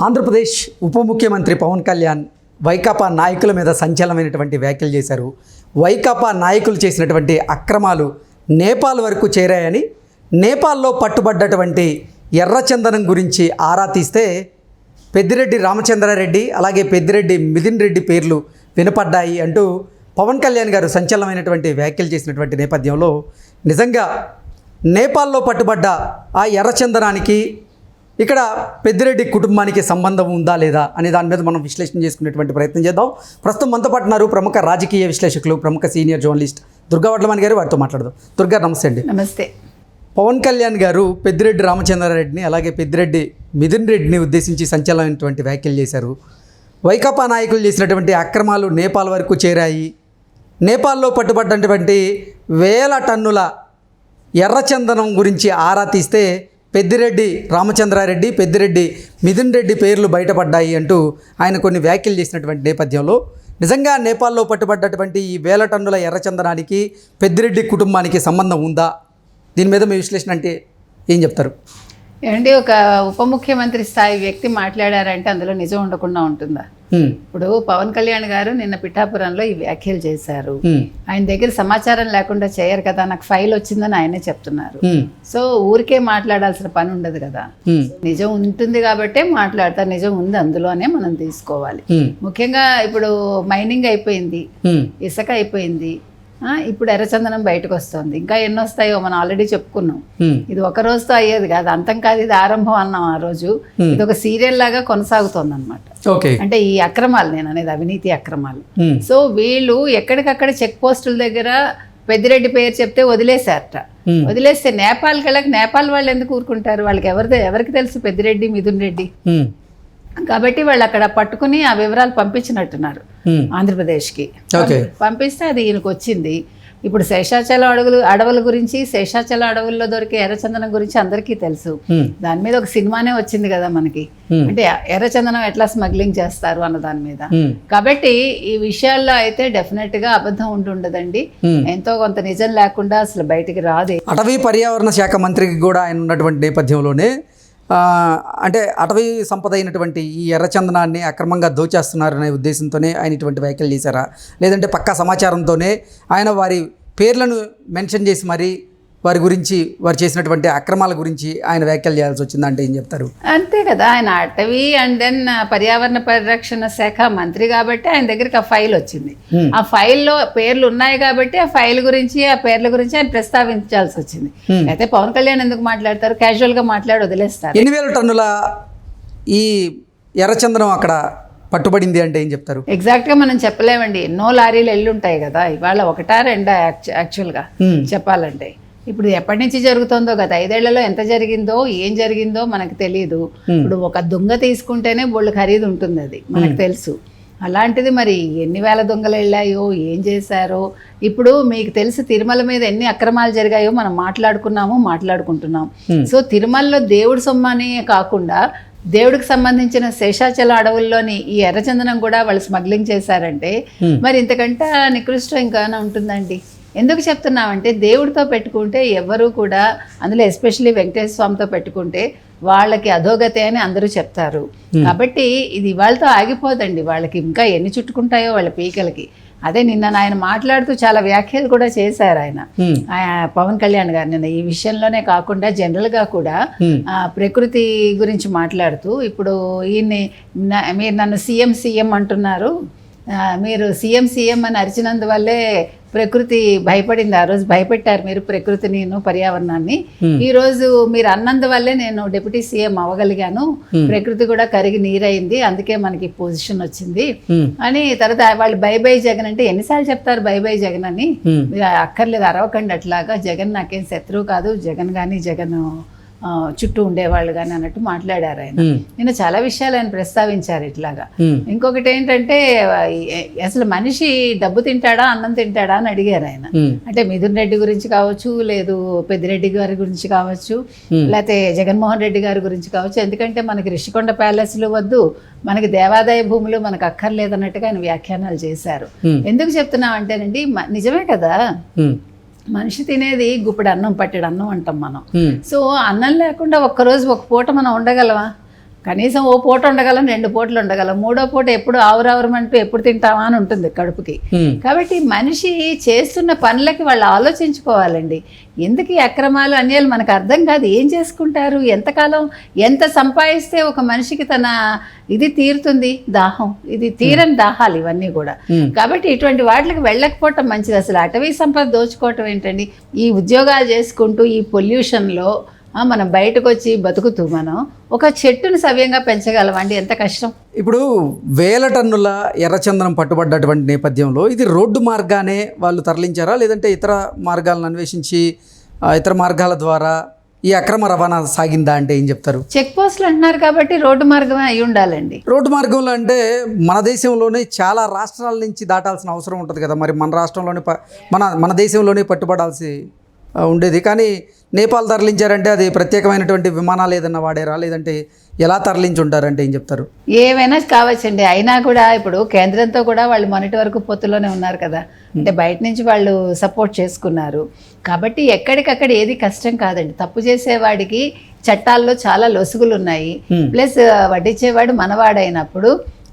ఆంధ్రప్రదేశ్ ఉప ముఖ్యమంత్రి పవన్ కళ్యాణ్ వైకాపా నాయకుల మీద సంచలనమైనటువంటి వ్యాఖ్యలు చేశారు. వైకాపా నాయకులు చేసినటువంటి అక్రమాలు నేపాల్ వరకు చేరాయని, నేపాల్లో పట్టుబడ్డటువంటి ఎర్రచందనం గురించి ఆరా తీస్తే పెద్దిరెడ్డి రామచంద్రారెడ్డి అలాగే పెద్దిరెడ్డి మిథున్ రెడ్డి పేర్లు వినపడ్డాయి అంటూ పవన్ కళ్యాణ్ గారు సంచలనమైనటువంటి వ్యాఖ్యలు చేసినటువంటి నేపథ్యంలో నిజంగా నేపాల్లో పట్టుబడ్డ ఆ ఎర్రచందనానికి ఇక్కడ పెద్దిరెడ్డి కుటుంబానికి సంబంధం ఉందా లేదా అనే దాని మీద మనం విశ్లేషణ చేసుకునేటువంటి ప్రయత్నం చేద్దాం. ప్రస్తుతం మనతో పాటు ఉన్నారు ప్రముఖ రాజకీయ విశ్లేషకులు, ప్రముఖ సీనియర్ జర్నలిస్ట్ దుర్గా వడ్లమణి గారు. వారితో మాట్లాడదాం. దుర్గా, నమస్తే అండి. నమస్తే. పవన్ కళ్యాణ్ గారు పెద్దిరెడ్డి రామచంద్రారెడ్డిని అలాగే పెద్దిరెడ్డి మిథున్ రెడ్డిని ఉద్దేశించి సంచలనమైనటువంటి వ్యాఖ్యలు చేశారు. వైకాపా నాయకులు చేసినటువంటి అక్రమాలు నేపాల్ వరకు చేరాయి. నేపాల్లో పట్టుబడ్డటువంటి 1000 టన్నుల ఎర్రచందనం గురించి ఆరా తీస్తే పెద్దిరెడ్డి రామచంద్రారెడ్డి, పెద్దిరెడ్డి మిథున్ రెడ్డి పేర్లు బయటపడ్డాయి అంటూ ఆయన కొన్ని వ్యాఖ్యలు చేసినటువంటి నేపథ్యంలో నిజంగా నేపాల్లో పట్టుబడ్డటువంటి ఈ 1000 టన్నుల ఎర్రచందనానికి పెద్దిరెడ్డి కుటుంబానికి సంబంధం ఉందా? దీని మీద మీ విశ్లేషణ అంటే ఏం చెప్తారు? ఏమండి, ఒక ఉప ముఖ్యమంత్రి స్థాయి వ్యక్తి మాట్లాడారంటే అందులో నిజం ఉండకుండా ఉంటుందా? ఇప్పుడు పవన్ కళ్యాణ్ గారు నిన్న పిఠాపురంలో ఈ వ్యాఖ్యలు చేశారు. ఆయన దగ్గర సమాచారం లేకుండా చేయరు కదా, నాకు ఫైల్ వచ్చిందని ఆయనే చెప్తున్నారు. సో ఊరికే మాట్లాడాల్సిన పని ఉండదు కదా. నిజం ఉంటుంది కాబట్టే మాట్లాడతారు. నిజం ఉంది అందులోనే మనం తీసుకోవాలి. ముఖ్యంగా ఇప్పుడు మైనింగ్ అయిపోయింది, ఇసుక అయిపోయింది, ఇప్పుడు ఎర్రచందనం బయటకు వస్తుంది. ఇంకా ఎన్ని వస్తాయో మనం ఆల్రెడీ చెప్పుకున్నాం. ఇది ఒక రోజుతో అయ్యేది కాదు, అంతం కాదు, ఇది ఆరంభం అన్నాం ఆ రోజు. ఇది ఒక సీరియల్ లాగా కొనసాగుతోంది అనమాట. అంటే ఈ అక్రమాలు, నేను అనేది అవినీతి అక్రమాలు. సో వీళ్ళు ఎక్కడికక్కడ చెక్ పోస్టుల దగ్గర పెద్దిరెడ్డి పేరు చెప్తే వదిలేశారట. వదిలేస్తే నేపాల్కి వెళ్ళక నేపాల్ వాళ్ళు ఎందుకు ఊరుకుంటారు? వాళ్ళకి ఎవరికి తెలుసు పెద్దిరెడ్డి మిథున్ రెడ్డి? కాబట్టి వాళ్ళు అక్కడ పట్టుకుని ఆ వివరాలు పంపించినట్టున్నారు ఆంధ్రప్రదేశ్కి. పంపిస్తే అది ఈయనకు వచ్చింది. ఇప్పుడు శేషాచలం అడవుల గురించి, శేషాచలం అడవుల్లో దొరికే ఎర్రచందనం గురించి అందరికీ తెలుసు. దాని మీద ఒక సినిమానే వచ్చింది కదా మనకి, అంటే ఎర్రచందనం ఎట్లా స్మగ్లింగ్ చేస్తారు అన్న దాని మీద. కాబట్టి ఈ విషయాల్లో అయితే డెఫినెట్ గా అబద్ధం ఉండదండి. ఎంతో కొంత నిజం లేకుండా అసలు బయటికి రాదు. అటవీ పర్యావరణ శాఖ మంత్రికి కూడా ఆయన ఉన్నటువంటి నేపథ్యంలోనే అంటే అటవీ సంపద అయినటువంటి ఈ ఎర్రచందనాన్ని అక్రమంగా దోచేస్తున్నారనే ఉద్దేశంతోనే ఆయన ఇటువంటి వ్యాఖ్యలు చేశారా, లేదంటే పక్కా సమాచారంతోనే ఆయన వారి పేర్లను మెన్షన్ చేసి మరి వారి గురించి, వారు చేసినటువంటి అక్రమాల గురించి ఆయన వ్యాఖ్యలు చేయాల్సి వచ్చిందంటే ఏం చెప్తారు? అంతే కదా, ఆయన అటవీ అండ్ దెన్ పర్యావరణ పరిరక్షణ శాఖ మంత్రి కాబట్టి ఆయన దగ్గరికి ఆ ఫైల్ వచ్చింది. ఆ ఫైల్లో పేర్లు ఉన్నాయి కాబట్టి ఆ ఫైల్ గురించి, ఆ పేర్ల గురించి ఆయన ప్రస్తావించాల్సి వచ్చింది. అయితే పవన్ కళ్యాణ్ ఎందుకు మాట్లాడతారు? క్యాజువల్ గా మాట్లాడి వదిలేస్తారు. 8,000 టన్నుల ఈ ఎర్రచందనం అక్కడ పట్టుబడింది అంటే ఏం చెప్తారు? ఎగ్జాక్ట్ గా మనం చెప్పలేమండి. ఎన్నో లారీలు వెళ్ళి ఉంటాయి కదా, ఇవాళ 1 2 యాక్చువల్ గా చెప్పాలంటే. ఇప్పుడు ఎప్పటి నుంచి జరుగుతుందో, గత 5 ఏళ్లలో ఎంత జరిగిందో, ఏం జరిగిందో మనకు తెలియదు. ఇప్పుడు ఒక దొంగ తీసుకుంటేనే బోళ్ళు ఖరీదు ఉంటుంది, అది మనకు తెలుసు. అలాంటిది మరి ఎన్ని వేల దొంగలు వెళ్ళాయో, ఏం చేశారో. ఇప్పుడు మీకు తెలుసు తిరుమల మీద ఎన్ని అక్రమాలు జరిగాయో మనం మాట్లాడుకుంటున్నాం. సో తిరుమలలో దేవుడి సొమ్మనే కాకుండా దేవుడికి సంబంధించిన శేషాచల అడవుల్లోని ఈ ఎర్రచందనం కూడా వాళ్ళు స్మగ్లింగ్ చేశారంటే మరి ఇంతకంటే నికృష్టం ఇంకా ఉంటుందండి. ఎందుకు చెప్తున్నామంటే దేవుడితో పెట్టుకుంటే ఎవరు కూడా, అందులో ఎస్పెషల్లీ వెంకటేశ్వర స్వామితో పెట్టుకుంటే వాళ్ళకి అధోగతి అని అందరూ చెప్తారు. కాబట్టి ఇది వాళ్ళతో ఆగిపోదండి, వాళ్ళకి ఇంకా ఎన్ని చుట్టుకుంటాయో వాళ్ళ పీకలకి. అదే నిన్న ఆయన మాట్లాడుతూ చాలా వ్యాఖ్యలు కూడా చేశారు ఆయన పవన్ కళ్యాణ్ గారు. నిన్న ఈ విషయంలోనే కాకుండా జనరల్గా కూడా ప్రకృతి గురించి మాట్లాడుతూ, ఇప్పుడు ఈయన్ని మీరు నన్ను సీఎం అంటున్నారు, మీరు సీఎం అని అరిచినందువల్లే ప్రకృతి భయపడింది. ఆ రోజు భయపెట్టారు మీరు ప్రకృతిని, పర్యావరణాన్ని. ఈ రోజు మీరు అన్నందువల్లే నేను డిప్యూటీ సీఎం అవ్వగలిగాను, ప్రకృతి కూడా కరిగి నీరైంది, అందుకే మనకి పొజిషన్ వచ్చింది అని. తర్వాత వాళ్ళు బై జగన్ అంటే ఎన్నిసార్లు చెప్తారు బై జగన్ అని? మీరు అక్కర్లేదు, అరవకండి అట్లాగా. జగన్ నాకేం శత్రువు కాదు, జగన్ కానీ జగన్ చుట్టూ ఉండేవాళ్ళు కానీ అన్నట్టు మాట్లాడారు ఆయన. నేను చాలా విషయాలు ఆయన ప్రస్తావించారు ఇట్లాగా. ఇంకొకటి ఏంటంటే, అసలు మనిషి డబ్బు తింటాడా అన్నం తింటాడా అని అడిగారు ఆయన. అంటే మిథున్ రెడ్డి గురించి కావచ్చు, లేదు పెద్దిరెడ్డి గారి గురించి కావచ్చు, లేకపోతే జగన్మోహన్ రెడ్డి గారి గురించి కావచ్చు. ఎందుకంటే మనకి రిషికొండ ప్యాలెస్లు వద్దు, మనకి దేవాదాయ భూములు మనకు అక్కర్లేదన్నట్టుగా ఆయన వ్యాఖ్యానాలు చేశారు. ఎందుకు చెప్తున్నాం అంటేనండి, నిజమే కదా, మనిషి తినేది గుప్పెడు అన్నం పట్టెడు అన్నం అంటాం మనం. సో అన్నం లేకుండా ఒక్కరోజు ఒక పూట మనం ఉండగలమా? కనీసం ఓ పూట ఉండగలం, 2 పూటలు ఉండగలం, 3వ పూట ఎప్పుడు ఆవురావరమంటూ ఎప్పుడు తింటామా అని ఉంటుంది కడుపుకి. కాబట్టి మనిషి చేస్తున్న పనులకి వాళ్ళు ఆలోచించుకోవాలండి. ఎందుకు ఈ అక్రమాలు అన్యాయాలు మనకు అర్థం కాదు. ఏం చేసుకుంటారు, ఎంతకాలం, ఎంత సంపాదిస్తే ఒక మనిషికి తన ఇది తీరుతుంది, దాహం, ఇది తీరని దాహాలు ఇవన్నీ కూడా. కాబట్టి ఇటువంటి వాటికి వెళ్ళకపోవటం మంచిది. అసలు అటవీ సంపద దోచుకోవటం ఏంటండి? ఈ ఉద్యోగాలు చేసుకుంటూ ఈ పొల్యూషన్లో మనం బయటకు వచ్చి బతుకుతూ మనం ఒక చెట్టును సవ్యంగా పెంచగలమండి? ఎంత కష్టం. ఇప్పుడు వేల టన్నుల ఎర్రచందనం పట్టుబడ్డటువంటి నేపథ్యంలో ఇది రోడ్డు మార్గానే వాళ్ళు తరలించారా, లేదంటే ఇతర మార్గాలను అన్వేషించి ఇతర మార్గాల ద్వారా ఈ అక్రమ రవాణా సాగిందా అంటే ఏం చెప్తారు? చెక్ పోస్టులు అంటున్నారు కాబట్టి రోడ్డు మార్గమే అయి ఉండాలండి. రోడ్డు మార్గంలో అంటే మన దేశంలోనే చాలా రాష్ట్రాల నుంచి దాటాల్సిన అవసరం ఉంటుంది కదా. మరి మన రాష్ట్రంలోనే మన దేశంలోనే పట్టుబడాల్సి ఉండేది, కానీ నేపాల్ తరలించారంటే అది ప్రత్యేకమైనటువంటి విమానాలు ఏదన్నా వాడారా, లేదంటే ఎలా తరలించి ఉంటారంటే ఏం చెప్తారు? ఏమైనా కావచ్చండి. అయినా కూడా ఇప్పుడు కేంద్రంతో కూడా వాళ్ళు మొన్నటి వరకు పొత్తులోనే ఉన్నారు కదా, అంటే బయట నుంచి వాళ్ళు సపోర్ట్ చేసుకున్నారు కాబట్టి ఎక్కడికక్కడ ఏది కష్టం కాదండి. తప్పు చేసేవాడికి చట్టాల్లో చాలా లొసుగులు ఉన్నాయి. ప్లస్ వడ్డించేవాడు మనవాడైనప్పుడు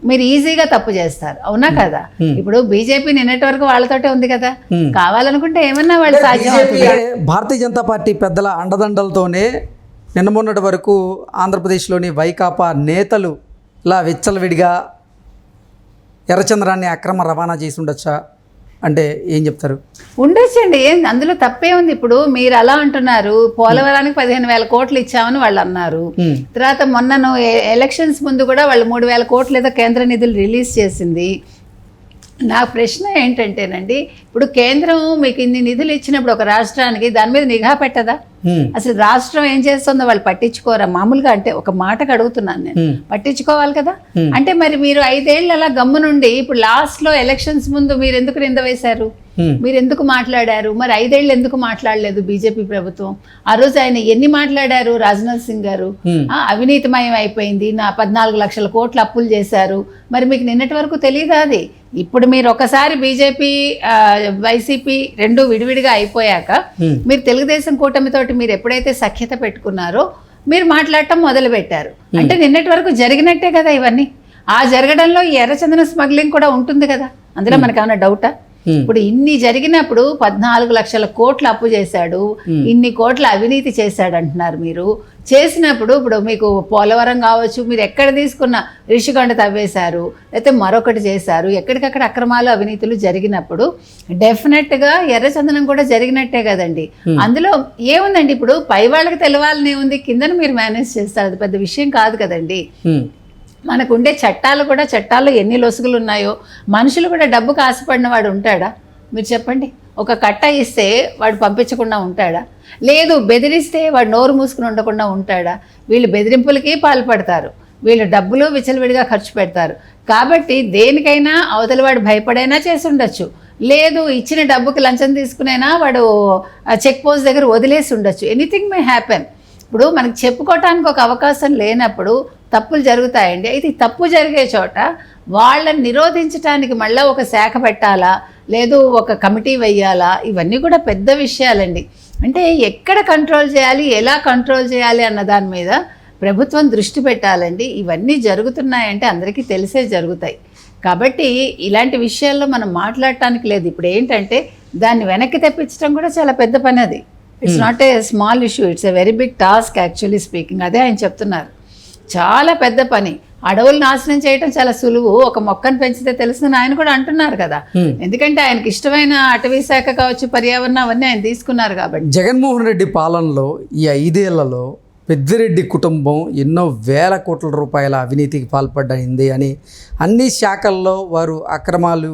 మీరు ఈజీగా తప్పు చేస్తారు, అవునా కదా? ఇప్పుడు బీజేపీ నిన్నటి వరకు వాళ్ళతోటే ఉంది కదా, కావాలనుకుంటే ఏమన్నా వాళ్ళు సాధ్యం. భారతీయ జనతా పార్టీ పెద్దల అండదండలతోనే నిన్న మొన్నటి వరకు ఆంధ్రప్రదేశ్లోని వైకాపా నేతలు ఇలా విచ్చలవిడిగా ఎర్రచంద్రాన్ని అక్రమ రవాణా చేసి ఉండొచ్చా అంటే ఏం చెప్తారు? ఉండొచ్చండి, ఏం అందులో తప్పే ఉంది. ఇప్పుడు మీరు అలా అంటున్నారు, పోలవరానికి 15,000 కోట్లు ఇచ్చామని వాళ్ళు అన్నారు. తర్వాత మొన్నను ఎలక్షన్స్ ముందు కూడా వాళ్ళు 3,000 కోట్లు ఏదో కేంద్ర నిధులు రిలీజ్ చేసింది. నా ప్రశ్న ఏంటంటేనండి, ఇప్పుడు కేంద్రం మీకు ఇన్ని నిధులు ఇచ్చినప్పుడు ఒక రాష్ట్రానికి దాని మీద నిఘా పెట్టదా? అసలు రాష్ట్రం ఏం చేస్తుందో వాళ్ళు పట్టించుకోరా? మామూలుగా అంటే ఒక మాటకు అడుగుతున్నాను నేను, పట్టించుకోవాలి కదా. అంటే మరి మీరు 5 ఏళ్ళు అలా గమ్ము నుండి ఇప్పుడు లాస్ట్లో ఎలక్షన్స్ ముందు మీరు ఎందుకు నింద వేశారు? మీరు ఎందుకు మాట్లాడారు? మరి 5 ఏళ్ళు ఎందుకు మాట్లాడలేదు బీజేపీ ప్రభుత్వం? ఆ రోజు ఆయన ఎన్ని మాట్లాడారు? రాజ్నాథ్ సింగ్ గారు అవినీతిమయం అయిపోయింది, నా 14 లక్షల కోట్ల అప్పులు చేశారు. మరి మీకు నిన్నటి వరకు తెలియదా అది? ఇప్పుడు మీరు ఒకసారి బీజేపీ వైసీపీ రెండు విడివిడిగా అయిపోయాక మీరు తెలుగుదేశం కూటమితోటి మీరు ఎప్పుడైతే సఖ్యత పెట్టుకున్నారో మీరు మాట్లాడటం మొదలు పెట్టారు. అంటే నిన్నటి వరకు జరిగినట్టే కదా ఇవన్నీ. ఆ జరగడంలో ఈ ఎర్రచందన స్మగ్లింగ్ కూడా ఉంటుంది కదా, అందులో మనకు ఏమైనా డౌటా? ఇప్పుడు ఇన్ని జరిగినప్పుడు 14 లక్షల కోట్ల అప్పు చేశాడు, ఇన్ని కోట్ల అవినీతి చేశాడు అంటున్నారు మీరు. చేసినప్పుడు ఇప్పుడు మీకు పోలవరం కావచ్చు, మీరు ఎక్కడ తీసుకున్న రిషికొండ తవ్వేశారు, లేకపోతే మరొకటి చేశారు, ఎక్కడికక్కడ అక్రమాలు అవినీతులు జరిగినప్పుడు డెఫినెట్గా ఎర్రచందనం కూడా జరిగినట్టే కదండి. అందులో ఏముందండి, ఇప్పుడు పై వాళ్ళకి తెలవాలని ఉంది, కిందన మీరు మేనేజ్ చేస్తారు, అది పెద్ద విషయం కాదు కదండి. మనకుండే చట్టాలు కూడా, చట్టాల్లో ఎన్ని లొసుగులు ఉన్నాయో. మనుషులు కూడా డబ్బుకు ఆశపడిన వాడు ఉంటాడా? మీరు చెప్పండి. ఒక కట్ట ఇస్తే వాడు పంపించకుండా ఉంటాడా? లేదు, బెదిరిస్తే వాడు నోరు మూసుకుని ఉండకుండా ఉంటాడా? వీళ్ళు బెదిరింపులకి పాల్పడతారు, వీళ్ళు డబ్బులు విచ్చలవిడిగా ఖర్చు పెడతారు. కాబట్టి దేనికైనా అవతలి వాడు భయపడైనా చేసి ఉండొచ్చు, లేదు ఇచ్చిన డబ్బుకి లంచం తీసుకునైనా వాడు చెక్ పోస్ట్ దగ్గర వదిలేసి ఉండొచ్చు. Anything may happen. ఇప్పుడు మనకి చెప్పుకోవటానికి ఒక అవకాశం లేనప్పుడు తప్పులు జరుగుతాయండి. అయితే తప్పు జరిగే చోట వాళ్ళని నిరోధించడానికి మళ్ళీ ఒక శాఖ పెట్టాలా, లేదు ఒక కమిటీ వేయాలా, ఇవన్నీ కూడా పెద్ద విషయాలండి. అంటే ఎక్కడ కంట్రోల్ చేయాలి, ఎలా కంట్రోల్ చేయాలి అన్న దాని మీద ప్రభుత్వం దృష్టి పెట్టాలండి. ఇవన్నీ జరుగుతున్నాయంటే అందరికీ తెలిసే జరుగుతాయి. కాబట్టి ఇలాంటి విషయాల్లో మనం మాట్లాడటానికి లేదు. ఇప్పుడు ఏంటంటే దాన్ని వెనక్కి తెప్పించడం కూడా చాలా పెద్ద పని. అది it's not a small issue, it's a very big task actually speaking. అదే ఆయన చెప్తున్నారు, చాలా పెద్ద పని. అడవులు నాశనం చేయడం చాలా సులువు, ఒక మొక్కను పెంచితే తెలుస్తుందని ఆయన కూడా అంటున్నారు కదా. ఎందుకంటే ఆయనకి ఇష్టమైన అటవీ శాఖ కావచ్చు, పర్యావరణం అవన్నీ ఆయన తీసుకున్నారు కాబట్టి. జగన్మోహన్ రెడ్డి పాలనలో ఈ 5 ఏళ్లలో పెద్దిరెడ్డి కుటుంబం ఎన్నో వేల కోట్ల రూపాయల అవినీతికి పాల్పడింది అని, అన్ని శాఖల్లో వారు అక్రమాలు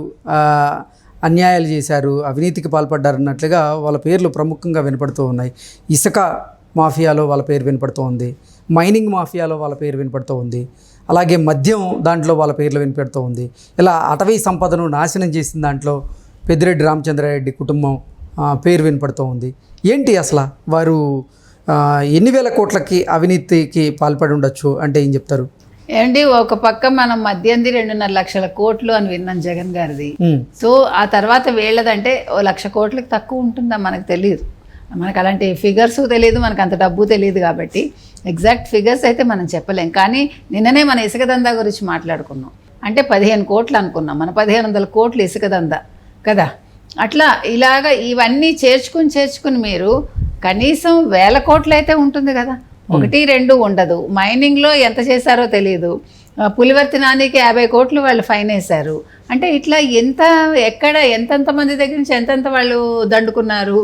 అన్యాయాలు చేశారు, అవినీతికి పాల్పడ్డారన్నట్లుగా వాళ్ళ పేర్లు ప్రముఖంగా వినపడుతూ ఉన్నాయి. ఇసుక మాఫియాలో వాళ్ళ పేరు వినపడుతూ ఉంది, మైనింగ్ మాఫియాలో వాళ్ళ పేరు వినపడుతూ ఉంది, అలాగే మద్యం దాంట్లో వాళ్ళ పేర్లు వినపడుతూ ఉంది. ఇలా అటవీ సంపదను నాశనం చేసిన దాంట్లో పెద్దిరెడ్డి రామచంద్రారెడ్డి కుటుంబం పేరు వినపడుతూ ఉంది. ఏంటి అసలు వారు ఎన్ని వేల కోట్లకి అవినీతికి పాల్పడి ఉండొచ్చు అంటే ఏం చెప్తారు? ఏంటి, ఒక పక్క మనం మద్యంది 2.5 లక్షల కోట్లు అని విన్నాం జగన్ గారిది. సో ఆ తర్వాత వీళ్ళదంటే 1 లక్ష కోట్లకి తక్కువ ఉంటుందా మనకు తెలియదు. మనకు అలాంటి ఫిగర్స్ తెలియదు, మనకు అంత డబ్బు తెలియదు కాబట్టి ఎగ్జాక్ట్ ఫిగర్స్ అయితే మనం చెప్పలేం. కానీ నిన్ననే మన ఇసుక దందా గురించి మాట్లాడుకున్నాం. అంటే 15 కోట్లు అనుకున్నాం, మన 1500 కోట్లు ఇసుక దందా కదా. అట్లా ఇలాగ ఇవన్నీ చేర్చుకుని మీరు కనీసం 1000 కోట్లు అయితే ఉంటుంది కదా, 1-2 ఉండదు. మైనింగ్లో ఎంత చేశారో తెలియదు. పులివర్తి నానికి 50 కోట్లు వాళ్ళు ఫైన్ వేశారు. అంటే ఇట్లా ఎక్కడ ఎంతెంత మంది దగ్గర నుంచి ఎంతెంత వాళ్ళు దండుకున్నారు,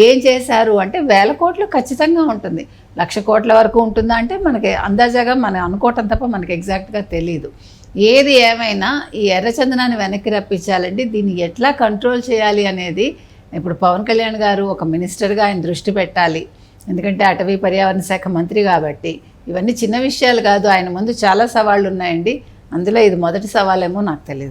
ఏం చేశారు అంటే 1000 కోట్లు ఖచ్చితంగా ఉంటుంది. 1,00,000 కోట్ల వరకు ఉంటుందా అంటే మనకి అందాజాగా మనం అనుకోవటం తప్ప మనకి ఎగ్జాక్ట్గా తెలియదు. ఏది ఏమైనా ఈ ఎర్రచందనాన్ని వెనక్కి రప్పించాలంటే దీన్ని ఎట్లా కంట్రోల్ చేయాలి అనేది ఇప్పుడు పవన్ కళ్యాణ్ గారు ఒక మినిస్టర్గా ఆయన దృష్టి పెట్టాలి. ఎందుకంటే అటవీ పర్యావరణ శాఖ మంత్రి కాబట్టి ఇవన్నీ చిన్న విషయాలు కాదు. ఆయన ముందు చాలా సవాళ్ళు ఉన్నాయండి. అందులో ఇది మొదటి సవాలేమో నాకు తెలియదు.